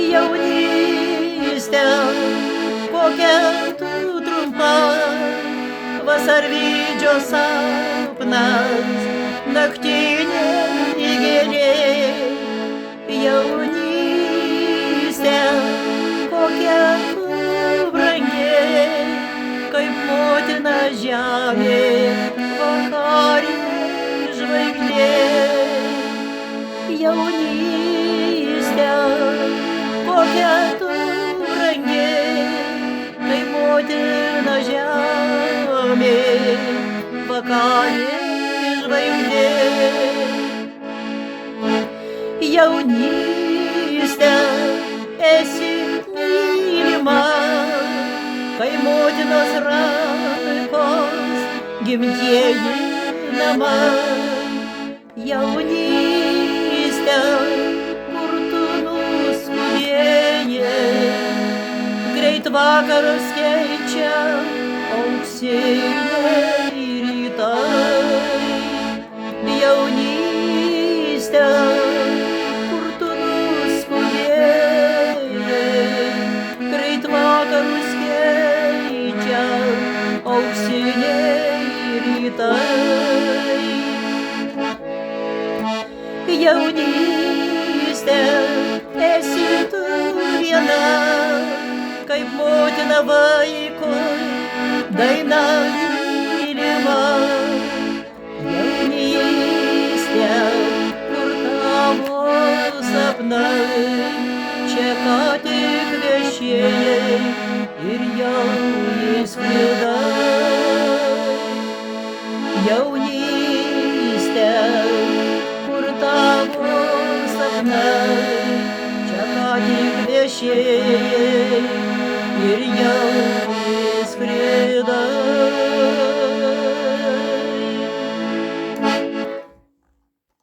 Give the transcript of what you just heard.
Jaunystė, kokia tu trumpa, vasarvidžio sapnas, naktinė gėlė. Jaunystė, kokia tu brangi, kaip motina žemė, vakarinė žvaigždė. Jaunystė, kokia tu brangi, kaip motina žemė, vakarinė žvaigždė. Jaunystė, esi mylima, kai motinos rankos gimtieji namai. Jaunystė, kur tu nuskubėjai, greit vakarus keičia auksiniai rytai. Jaunystė, kur tu nuskubėjai, greit vakarus keičia auksiniai rytai. Jaunystė, esi tu viena, kaip motina vaikui daina mylima. Jaunystė, kur tavo sapnai, čia ką tik viešėjai ir jau išskridai. Jaunystė, kur tavo sapnai, čia ką tik viešėjai ir jau